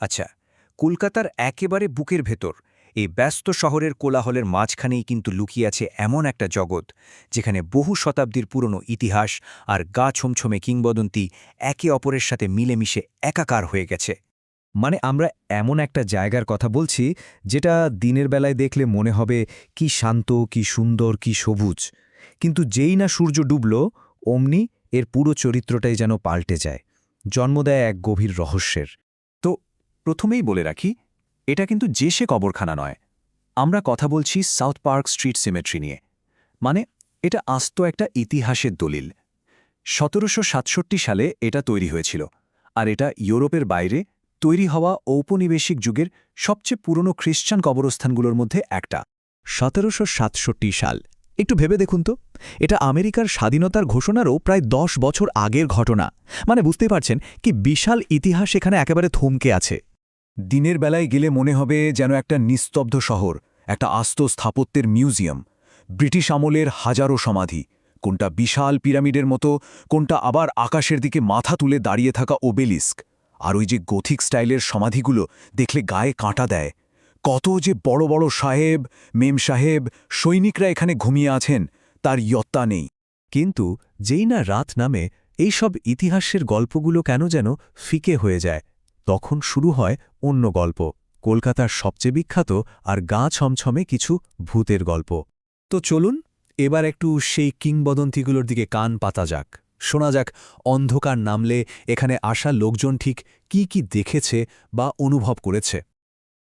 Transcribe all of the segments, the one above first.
আচ্ছা, কলকাতার একেবারে বুকের ভেতর এই ব্যস্ত শহরের কোলাহলের মাঝখানেই কিন্তু লুকিয়ে আছে এমন একটা জগৎ যেখানে বহু শতাব্দীর পুরনো ইতিহাস আর গা ছমছমে কিংবদন্তি একে অপরের সাথে মিলেমিশে একাকার হয়ে গেছে। মানে আমরা এমন একটা জায়গার কথা বলছি যেটা দিনের বেলায় দেখলে মনে হবে কি শান্ত, কি সুন্দর, কি সবুজ। কিন্তু যেই না সূর্য ডুবল, অমনি এর পুরো চরিত্রটাই যেন পাল্টে যায়, জন্ম দেয় এক গভীর রহস্যের। তো প্রথমেই বলে রাখি, এটা কিন্তু যে সে কবরখানা নয়। আমরা কথা বলছি সাউথ পার্ক স্ট্রিট সিমেট্রি নিয়ে। মানে এটা আস্ত একটা ইতিহাসের দলিল। ১৭৬৭ সালে এটা তৈরি হয়েছিল, আর এটা ইউরোপের বাইরে তৈরি হওয়া ঔপনিবেশিক যুগের সবচেয়ে পুরনো খ্রিস্টান কবরস্থানগুলোর মধ্যে একটা। ১৭৬৭ সাল, একটু ভেবে দেখুন তো, এটা আমেরিকার স্বাধীনতার ঘোষণারও প্রায় ১০ বছর আগের ঘটনা। মানে বুঝতেই পারছেন কি বিশাল ইতিহাস এখানে একেবারে থমকে আছে। দিনের বেলায় গেলে মনে হবে যেন একটা নিস্তব্ধ শহর, একটা আস্ত স্থাপত্যের মিউজিয়াম। ব্রিটিশ আমলের হাজারো সমাধি, কোনটা বিশাল পিরামিডের মতো, কোনটা আবার আকাশের দিকে মাথা তুলে দাঁড়িয়ে থাকা ওবেলিস্ক। আর ওই যে গথিক স্টাইলের সমাধিগুলো দেখলে গায়ে কাঁটা দেয়। কত যে বড় বড় সাহেব, মেম সাহেব, সৈনিকরা এখানে ঘুমিয়ে আছেন, তার ইয়ত্তা নেই। কিন্তু যেই না রাত নামে এই সব ইতিহাসের গল্পগুলো কেন যেন ফিকে হয়ে যায়। তখন শুরু হয় অন্য গল্প, কলকাতার সবচেয়ে বিখ্যাত আর গা ছমছমে কিছু ভূতের গল্প। তো চলুন এবার একটু সেই কিংবদন্তিগুলোর দিকে কান পাতা যাক, শোনা যাক অন্ধকার নামলে এখানে আসা লোকজন ঠিক কি কি দেখেছে বা অনুভব করেছে।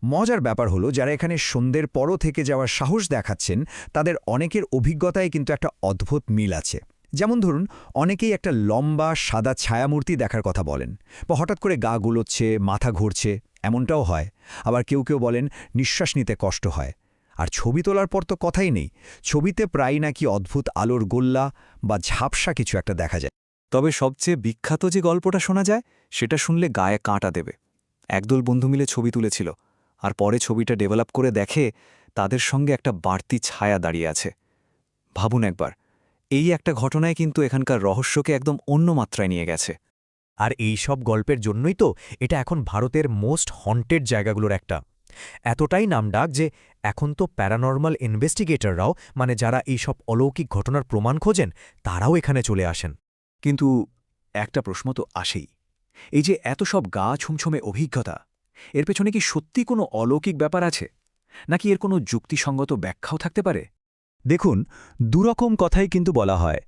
মজার ব্যাপার হলো, যারা এখানে সন্ধ্যের পরও থেকে যাওয়ার সাহস দেখাচ্ছেন তাদের অনেকের অভিজ্ঞতায় কিন্তু একটা অদ্ভুত মিল আছে। যেমন ধরুন, অনেকেই একটা লম্বা সাদা ছায়ামূর্তি দেখার কথা বলেন, বা হঠাৎ করে গা গুলোচ্ছে, মাথা ঘুরছে, এমনটাও হয়। আবার কেউ কেউ বলেন নিঃশ্বাস নিতে কষ্ট হয়। আর ছবি তোলার পর তো কথাই নেই, ছবিতে প্রায় নাকি অদ্ভুত আলোর গোল্লা বা ঝাপসা কিছু একটা দেখা যায়। তবে সবচেয়ে বিখ্যাত যে গল্পটা শোনা যায়, সেটা শুনলে গায়ে কাঁটা দেবে। একদল বন্ধু মিলে ছবি তুলেছিল, আর পরে ছবিটা ডেভেলপ করে দেখে তাদের সঙ্গে একটা বাড়তি ছায়া দাঁড়িয়ে আছে। ভাবুন একবার, এই একটা ঘটনায় কিন্তু এখানকার রহস্যকে একদম অন্য মাত্রায় নিয়ে গেছে। আর এই সব গল্পের জন্যই তো এটা এখন ভারতের মোস্ট হন্টেড জায়গাগুলোর একটা। এতটাই নামডাক যে এখন তো প্যারানর্মাল ইনভেস্টিগেটররাও, মানে যারা এই সব অলৌকিক ঘটনার প্রমাণ খোঁজেন, তারাও এখানে চলে আসেন। কিন্তু একটা প্রশ্ন তো আসেই, এই যে এত সব গা ছুমছমে অভিজ্ঞতা, এর পেছনে কি সত্যি কোনো অলৌকিক ব্যাপার আছে, নাকি এর কোনো যুক্তিসঙ্গত ব্যাখ্যাও থাকতে পারে? দেখুন, দুরকম কথাই কিন্তু বলা হয়।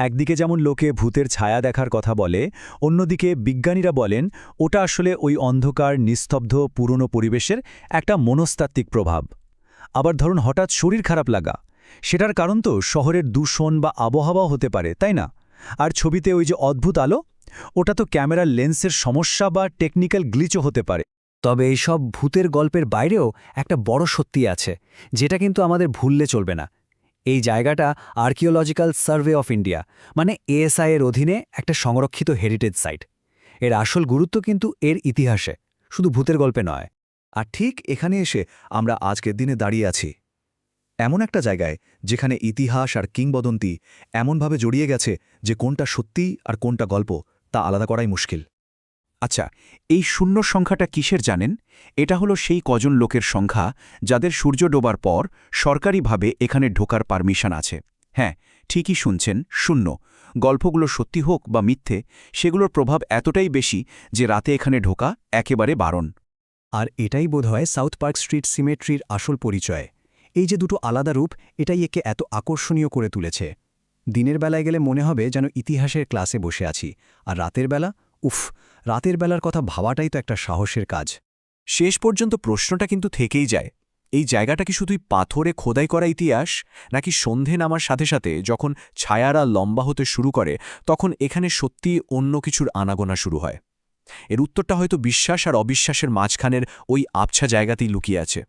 একদিকে যেমন লোকে ভূতের ছায়া দেখার কথা বলে, অন্যদিকে বিজ্ঞানীরা বলেন ওটা আসলে ওই অন্ধকার, নিস্তব্ধ পুরনো পরিবেশের একটা মনস্তাত্ত্বিক প্রভাব। আবার ধরুন হঠাৎ শরীর খারাপ লাগা, সেটার কারণ তো শহরের দূষণ বা আবহাওয়াও হতে পারে, তাই না? আর ছবিতে ওই যে অদ্ভুত আলো, ওটা তো ক্যামেরার লেন্সের সমস্যা বা টেকনিক্যাল গ্লিচও হতে পারে। তবে এইসব ভূতের গল্পের বাইরেও একটা বড় সত্যি আছে, যেটা কিন্তু আমাদের ভুললে চলবে না। এই জায়গাটা আর্কিওলজিক্যাল সার্ভে অফ ইন্ডিয়া, মানে এএসআই এর অধীনে একটা সংরক্ষিত হেরিটেজ সাইট। এর আসল গুরুত্ব কিন্তু এর ইতিহাসে, শুধু ভূতের গল্পে নয়। আর ঠিক এখানে এসে আমরা আজকের দিনে দাঁড়িয়ে আছি, এমন একটা জায়গায় যেখানে ইতিহাস আর কিংবদন্তি এমনভাবে জড়িয়ে গেছে যে কোনটা সত্যি আর কোনটা গল্প তা আলাদা করাই মুশকিল। আচ্ছা, এই শূন্য সংখ্যাটা কিসের জানেন? এটা হলো সেই কজন লোকের সংখ্যা যাদের সূর্য ডোবার পর সরকারিভাবে এখানে ঢোকার পারমিশন আছে। হ্যাঁ, ঠিকই শুনছেন, শূন্য। গল্পগুলো সত্যি হোক বা মিথ্যে, সেগুলোর প্রভাব এতটাই বেশি যে রাতে এখানে ঢোকা একেবারে বারণ। আর এটাই বোধহয় সাউথ পার্ক স্ট্রিট সিমেট্রির আসল পরিচয়। এই যে দুটো আলাদা রূপ, এটাই একে এত আকর্ষণীয় করে তুলেছে। দিনের বেলায় গেলে মনে হবে যেন ইতিহাসের ক্লাসে বসে আছি, আর রাতের বেলা, উফ, রাতের বেলার কথা ভাবাটাই তো একটা সাহসের কাজ। শেষ পর্যন্ত প্রশ্নটা কিন্তু থেকেই যায়, এই জায়গাটা কি শুধুই পাথরে খোদাই করা ইতিহাস, নাকি সন্ধে নামার সাথে সাথে যখন ছায়ারা লম্বা হতে শুরু করে তখন এখানে সত্যি অন্য কিছুর আনাগোনা শুরু হয়? এর উত্তরটা হয়তো বিশ্বাস আর অবিশ্বাসের মাঝখানের ওই আবছা জায়গাতেই লুকিয়ে আছে।